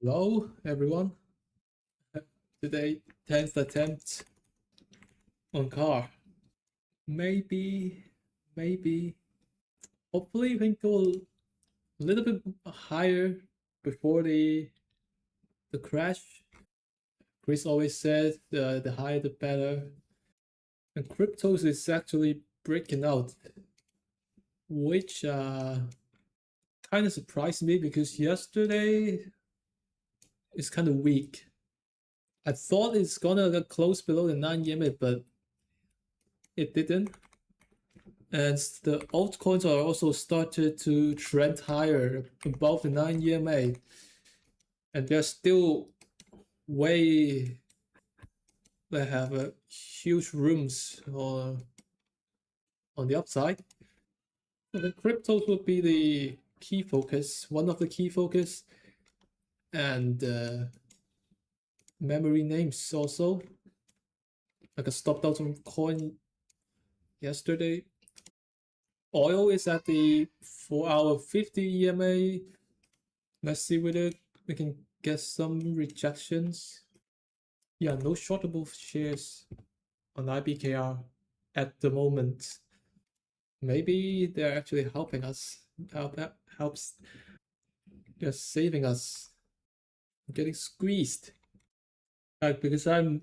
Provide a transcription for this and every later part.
Hello, everyone. Today, 10th attempt on car. Maybe, maybe, hopefully we can go a little bit higher before the crash. Chris always said the higher the better. And cryptos is actually breaking out, which kind of surprised me because yesterday it's kind of weak. I thought it's gonna get close below the 9 EMA, but it didn't. And the altcoins are also started to trend higher above the 9 EMA. And they're still way, they have huge rooms on the upside. So the cryptos will be the key focus, one of the key focus. And memory names also. Like I stopped out some coin yesterday. Oil is at the 4-hour 50 EMA. Let's see whether we can get some rejections. Yeah, no shortable shares on IBKR at the moment. Maybe they're actually helping us. Helps. They're saving us. I'm getting squeezed. Because I'm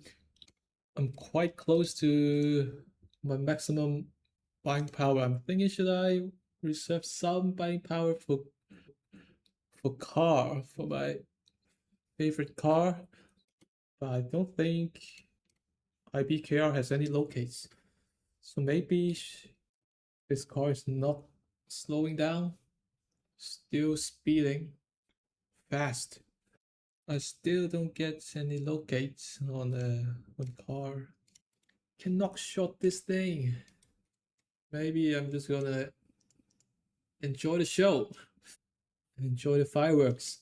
quite close to my maximum buying power. I'm thinking, should I reserve some buying power for my favorite car? But I don't think IBKR has any locates. So maybe this car is not slowing down, still speeding fast. I still don't get any locates on the car. Cannot short this thing. Maybe I'm just gonna enjoy the show, enjoy the fireworks.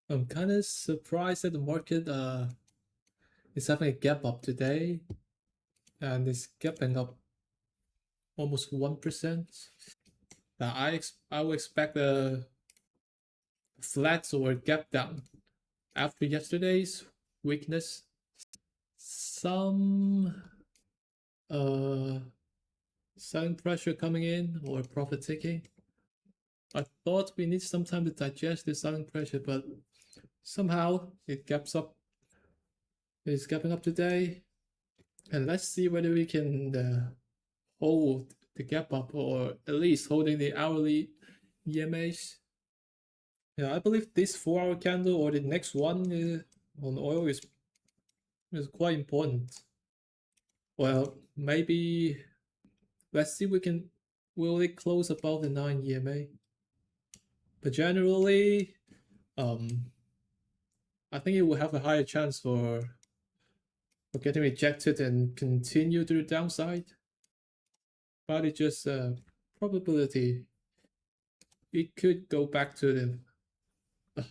I'm kind of surprised that the market is having a gap up today, and it's gapping up almost 1%. I would expect a flat or a gap down after yesterday's weakness. Some selling pressure coming in or profit taking. I thought we need some time to digest this selling pressure, but somehow it gaps up. It's gapping up today, and let's see whether we can hold the gap up or at least holding the hourly EMAs. Yeah, I believe this 4-hour candle or the next one on oil is quite important. Well, maybe let's see will it close above the 9 EMA? But generally, I think it will have a higher chance for getting rejected and continue to the downside. But it's just a probability. It could go back to the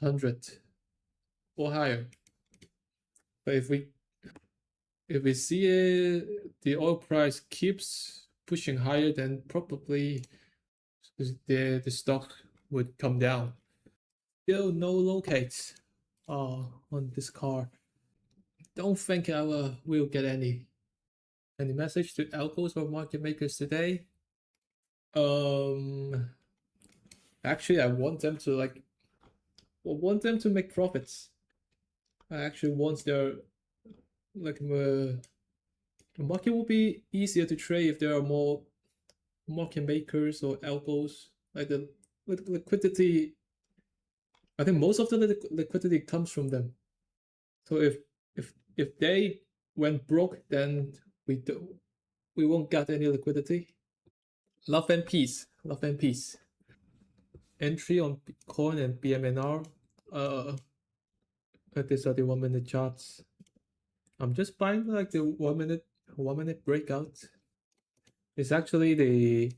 100 or higher. But if we see the oil price keeps pushing higher, then probably the stock would come down. Still no locates on this car. Don't think I will get any message to algos or market makers today. Actually, I want them to make profits. I actually want their the market will be easier to trade if there are more market makers or algos. Like the liquidity, I think most of the liquidity comes from them. So if they went broke, then we won't get any liquidity. Love and peace. Love and peace. Entry on Bitcoin and BMNR. These are the 1-minute charts. I'm just buying like the 1-minute breakout. It's actually the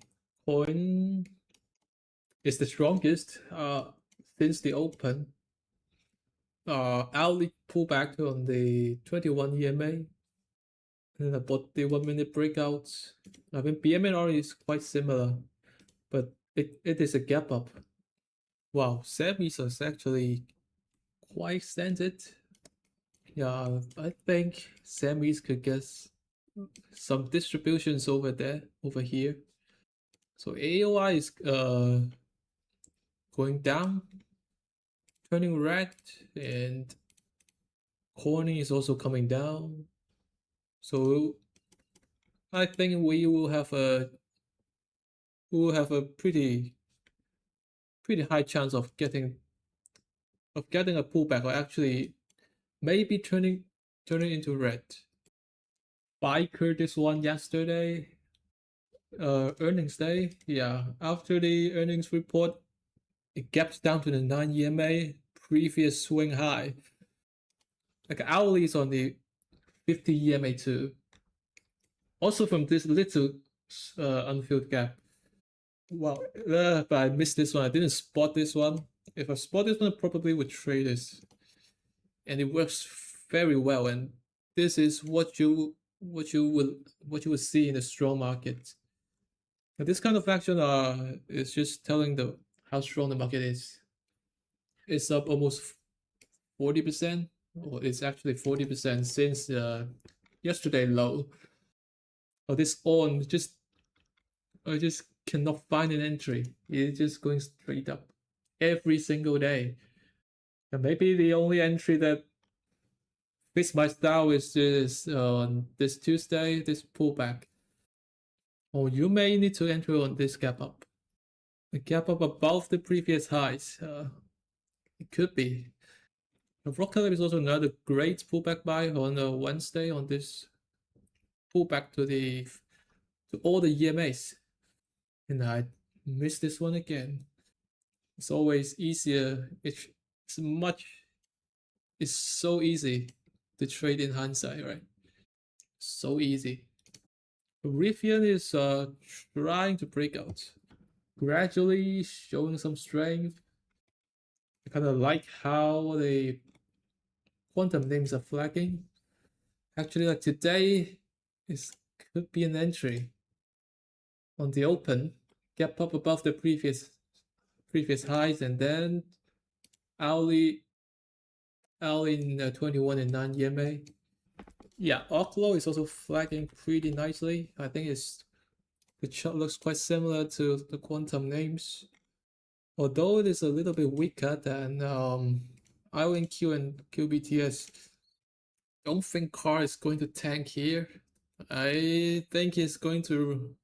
coin is the strongest since the open. Hourly pullback on the 21 EMA. And about the 1-minute breakouts. I mean, BMNR is quite similar, but it is a gap up. Wow, semis is actually quite extended. Yeah, I think semis could get some distributions over there, over here. So AOI is going down, turning red, and corny is also coming down. So I think we will have a pretty high chance of getting a pullback, or actually maybe turning into red. Biker this one yesterday, earnings day. Yeah, after the earnings report, it gaps down to the 9 EMA previous swing high. Like hourly is on the 50 EMA too. Also from this little unfilled gap. Wow, but I missed this one. I didn't spot this one. If I spot this one, I probably would trade this, and it works very well. And this is what you will see in the strong market. And this kind of action is just telling the how strong the market is. It's up almost 40%, or it's actually 40% since yesterday low. Or this on I just cannot find an entry. It's just going straight up every single day. And maybe the only entry that fits my style is this on this Tuesday, this pullback. Or you may need to enter on this gap up. A gap up above the previous highs. It could be. Rock Color is also another great pullback buy on a Wednesday on this pullback to all the EMAs. And I missed this one again. It's always easier. It's so easy to trade in hindsight, right? So easy. Rivian is trying to break out, gradually showing some strength. I kind of like how the quantum names are flagging. Actually, like today, this could be an entry on the open, gap up above the previous highs, and then hourly in 21 and 9 EMA. Yeah, Oklo is also flagging pretty nicely. I think the chart looks quite similar to the quantum names, although it is a little bit weaker than IONQ and QBTS. Don't think car is going to tank here. I think it's going to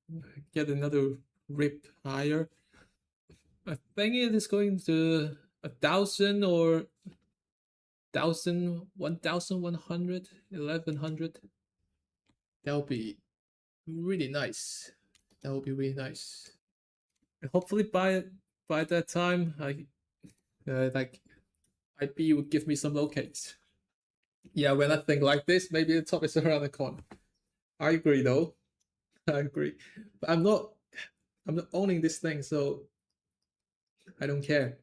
get another rip higher. I think it is going to 1,000 or 1,000, 1,100, 1,100. That would be really nice. That would be really nice. And hopefully by that time, like IP would give me some locates. Yeah, when I think like this, maybe the top is around the corner. I agree though. I agree. But I'm not owning this thing, so I don't care.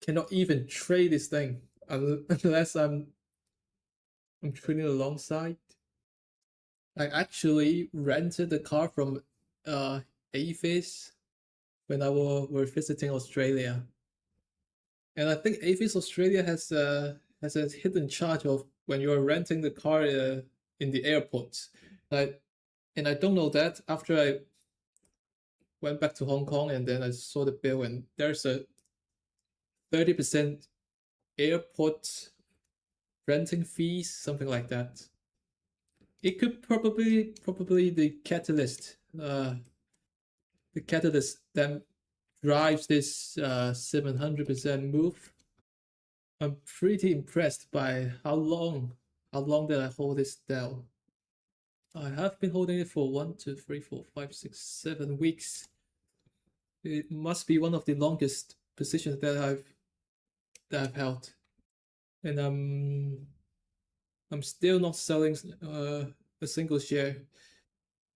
Cannot even trade this thing unless I'm trading alongside. I actually rented the car from Avis when I were visiting Australia. And I think Avis Australia has a hidden charge of when you are renting the car in the airport. And I don't know that after I went back to Hong Kong and then I saw the bill, and there's a 30% airport renting fees, something like that. It could probably the catalyst that drives this 700% move. I'm pretty impressed by how long did I hold this Dell. I have been holding it for 1, 2, 3, 4, 5, 6, 7 weeks. It must be one of the longest positions that I've held, and I'm still not selling a single share.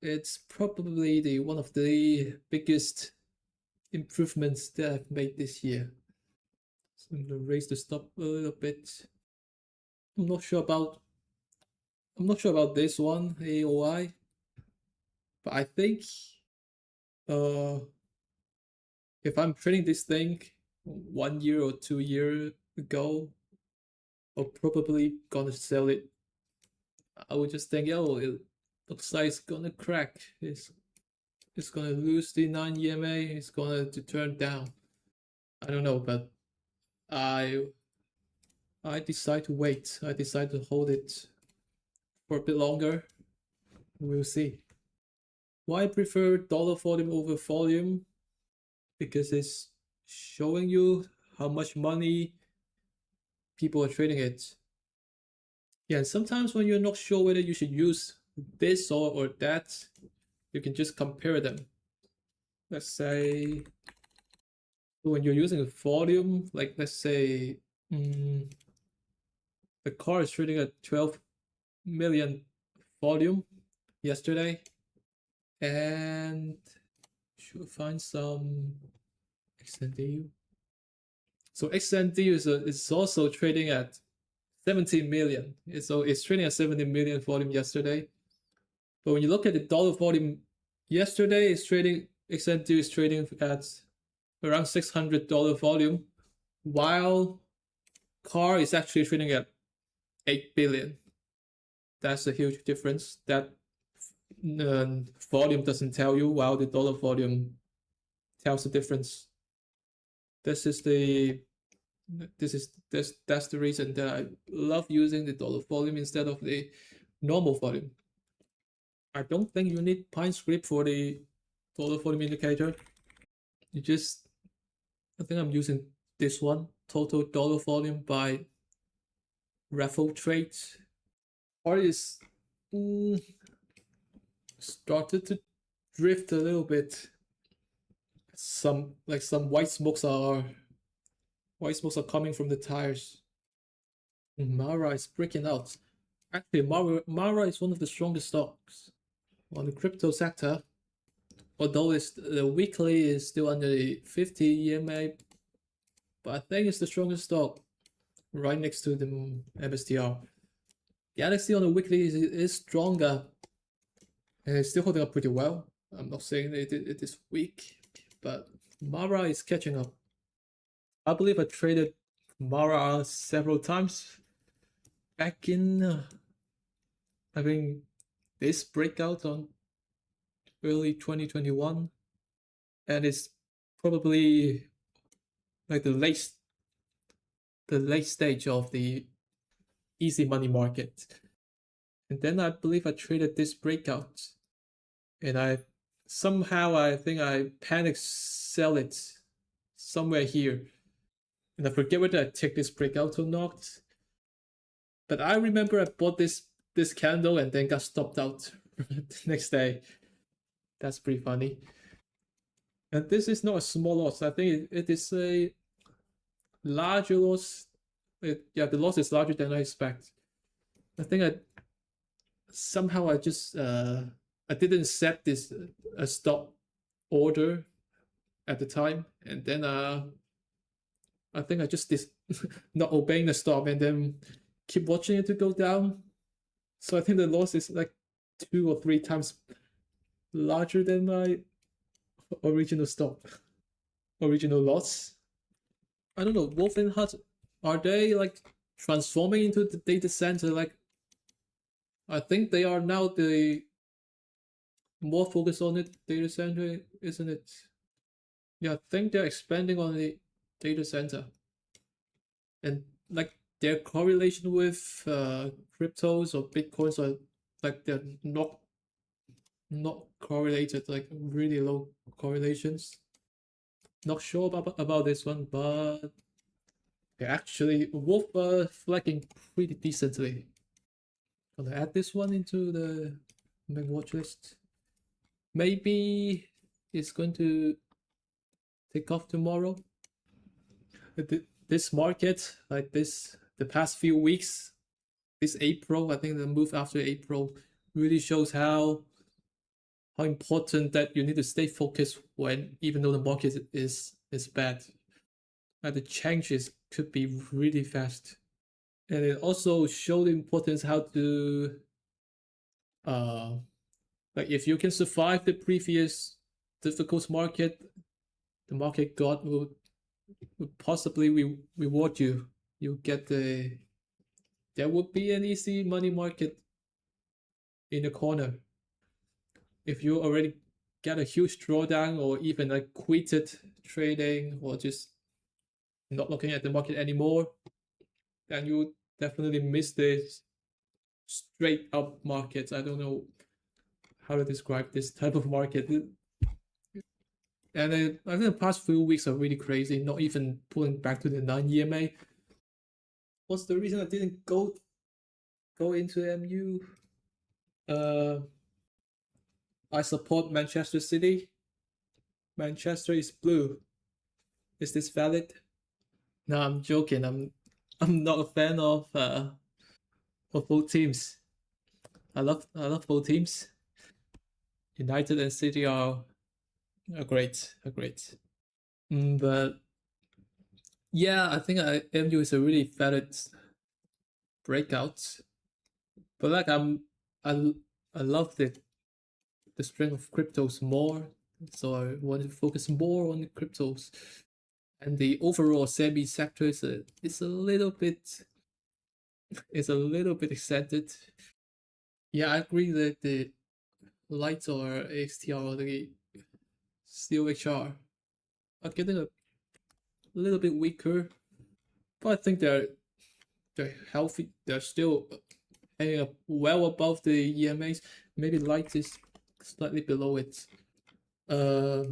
It's probably one of the biggest improvements that I've made this year. So I'm gonna raise the stop a little bit. I'm not sure about this one, AOI, but I think if I'm trading this thing 1 year or 2 year ago, or probably gonna sell it, I would just think, oh, it looks like it's gonna crack. It's gonna lose the 9 EMA. It's gonna to turn down. I don't know, but I I decide to wait. I decide to hold it for a bit longer. We'll see. Why I prefer dollar volume over volume? Because it's showing you how much money people are trading it. Yeah, and sometimes when you're not sure whether you should use this or that, you can just compare them. Let's say when you're using a volume, like let's say the car is trading at 12 million volume yesterday, and should find some XNDU. So XNDU is also trading at 17 million. So it's trading at 17 million volume yesterday. But when you look at the dollar volume yesterday, XNDU is trading at around $600 volume, while car is actually trading at 8 billion. That's a huge difference. That volume doesn't tell you, while the dollar volume tells the difference. That's the reason that I love using the dollar volume instead of the normal volume. I don't think you need Pine script for the dollar volume indicator. You just, I think I'm using this one, total dollar volume by raffle trades. Or is started to drift a little bit. Some white smokes are coming from the tires. Mara is breaking out. Actually, Mara is one of the strongest stocks on the crypto sector. Although the weekly is still under the 50 EMA, but I think it's the strongest stock right next to the MSTR. Galaxy on the weekly is stronger, and it's still holding up pretty well. I'm not saying it is weak, but Mara is catching up. I believe I traded Mara several times back in, I think, this breakout on early 2021, and it's probably like the late stage of the easy money market. And then I believe I traded this breakout, and I think I panic sell it somewhere here, and I forget whether I take this breakout or not. But I remember I bought this candle and then got stopped out the next day. That's pretty funny. And this is not a small loss. I think it is a larger loss. The loss is larger than I expect. I think I just I didn't set this a stop order at the time, and then I think I just not obeying the stop and then keep watching it to go down. So I think the loss is like 2 or 3 times larger than my original loss. I don't know, Wolf and Hut, are they like transforming into the data center? Like, I think they are now the more focused on it data center, isn't it? Yeah, I think they're expanding on the data center, and like their correlation with cryptos or bitcoins are like they're not correlated, like really low correlations. Not sure about this one, but actually Wolf flagging pretty decently. Gonna add this one into the main watch list. Maybe it's going to take off tomorrow. This market, like the past few weeks, this April, I think the move after April really shows how important that you need to stay focused when, even though the market is bad. The changes could be really fast. And it also showed the importance how to like if you can survive the previous difficult market, the market god would possibly reward you you get there would be an easy money market in the corner. If you already get a huge drawdown or even like quitted trading or just not looking at the market anymore, then you definitely miss the straight up markets. I don't know how to describe this type of market. And I think the past few weeks are really crazy, not even pulling back to the 9 EMA. What's the reason I didn't go into MU? I support Manchester City. Manchester is blue. Is this valid? No, I'm joking. I'm not a fan of both teams. I love both teams. United and City are great. But yeah, I think MU is a really valid breakout. But like I love the strength of cryptos more, so I want to focus more on the cryptos. And the overall semi sector is a little bit extended. Yeah, I agree that the lights or XTR or the COHR are getting a little bit weaker, but I think they're healthy. They're still hanging up well above the EMAs. Maybe light is slightly below it. But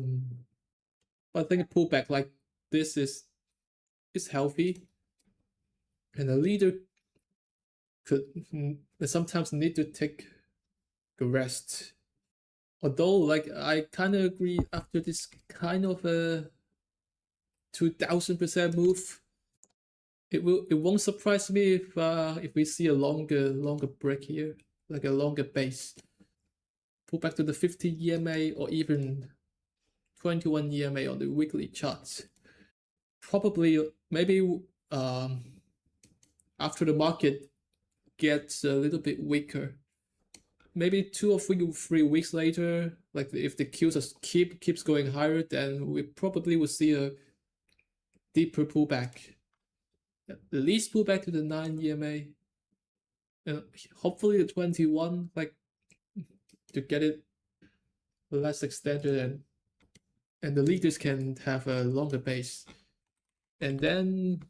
I think a pullback like this is healthy, and a leader could sometimes need to take a rest. Although, like, I kind of agree after this kind of a 2000% move, it won't surprise me if we see a longer break here, like a longer base. Pull back to the 50 EMA or even 21 EMA on the weekly charts. Probably maybe after the market gets a little bit weaker, maybe 2 or 3 weeks later, like if the Qs keeps going higher, then we probably will see a deeper pullback. At least pullback to the 9 EMA, and hopefully the 21, like to get it less extended, and the leaders can have a longer base, and then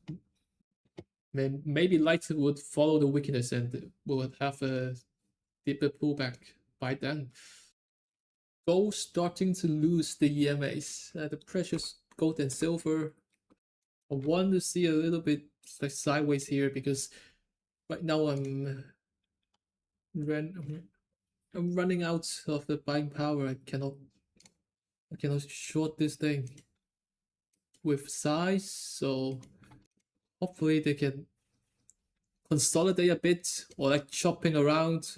maybe light would follow the weakness and would have a deeper pullback by then. Gold starting to lose the EMAs. The precious gold and silver, I want to see a little bit like sideways here because right now I'm running out of the buying power. I cannot short this thing with size, so hopefully they can consolidate a bit or like chopping around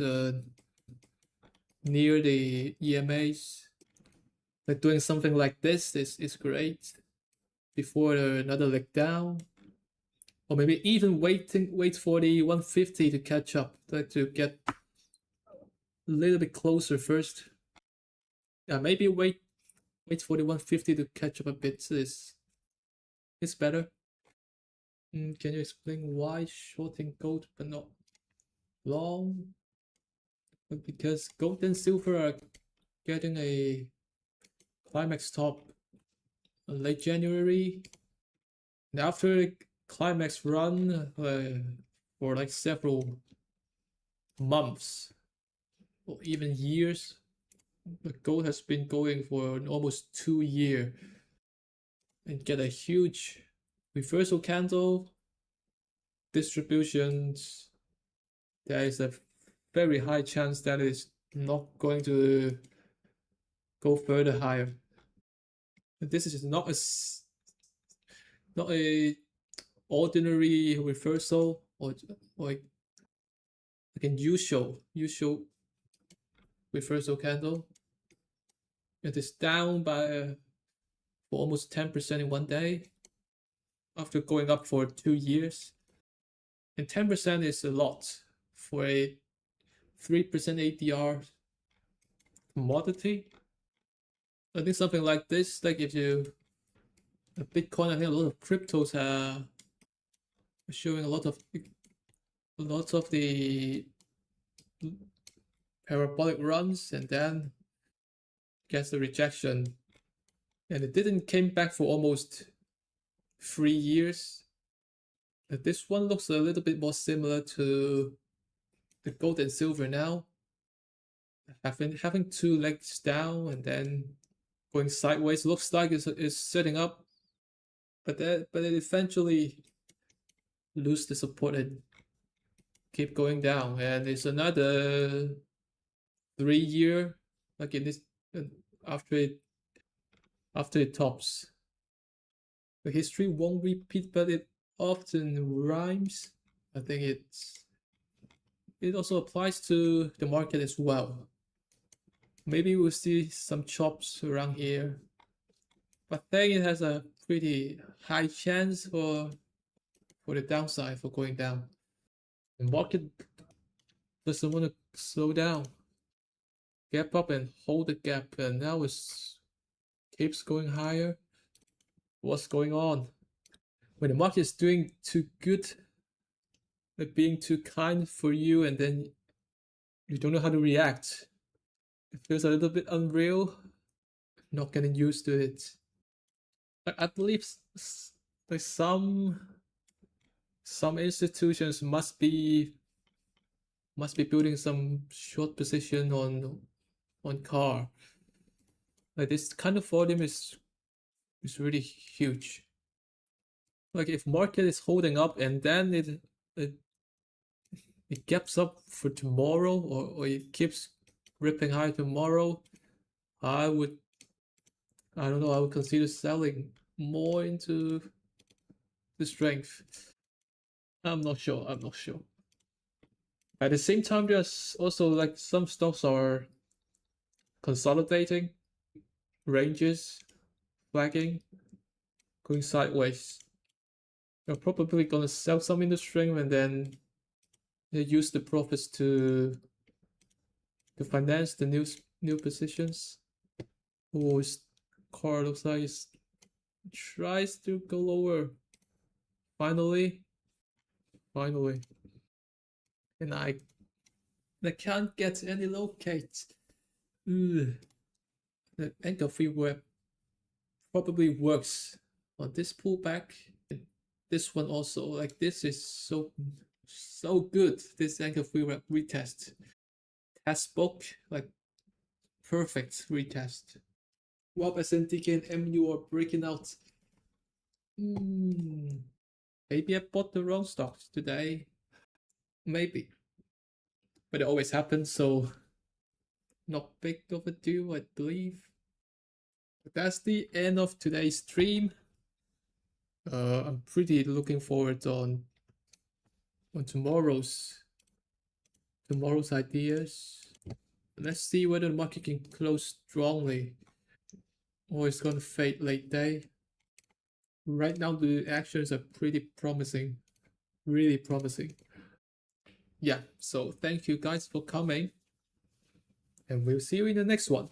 near the EMAs. Like doing something like this is great before another leg down, or maybe even wait for the 150 to catch up, like to get a little bit closer first. Yeah, maybe wait for the 150 to catch up a bit is better. Can you explain why shorting gold but not long? Because gold and silver are getting a climax top late January, and after a climax run for like several months or even years, the gold has been going for almost 2 years, and get a huge reversal candle distributions. There is a very high chance that it's not going to go further higher. This is not a ordinary reversal or like an usual reversal candle. It is down by for almost 10% in one day after going up for 2 years, and 10% is a lot for a 3% ADR commodity. I think something like this, like if you Bitcoin, I think a lot of cryptos showing a lot of the parabolic runs, and then gets the rejection, and it didn't came back for almost 3 years. This one looks a little bit more similar to the gold and silver now, having two legs down and then going sideways. Looks like it's setting up, but it eventually lose the support and keep going down, and it's another 3 year, like in this, after it tops. The history won't repeat, but it often rhymes. I think it also applies to the market as well. Maybe we'll see some chops around here, but I think it has a pretty high chance for the downside, for going down. The market doesn't want to slow down. Gap up and hold the gap, and now it keeps going higher. What's going on? When the market is doing too good, like being too kind for you, and then you don't know how to react. It feels a little bit unreal. Not getting used to it. I believe like some institutions must be building some short position on car. Like this kind of volume is really huge. Like if market is holding up and then it gaps up for tomorrow, or it keeps ripping high tomorrow, I don't know, I would consider selling more into the strength. I'm not sure. At the same time, there's also like some stocks are consolidating, ranges, flagging, going sideways. They're probably gonna sell some in the strength, and then they use the profits to finance the new positions. Oh, his car looks like it tries to go lower. Finally. And I can't get any locate. Ugh. The anchor free web probably works on this pullback. This one also, like this is so good. This anchor free web retest. Test book, like perfect retest. Rob SNTK and MU are breaking out. Maybe I bought the wrong stocks today. Maybe. But it always happens, so not big of a deal, I believe. But that's the end of today's stream. I'm pretty looking forward on tomorrow's ideas. Let's see whether the market can close strongly or it's gonna fade late day. Right now the actions are pretty promising, really promising. Yeah, so thank you guys for coming, and we'll see you in the next one.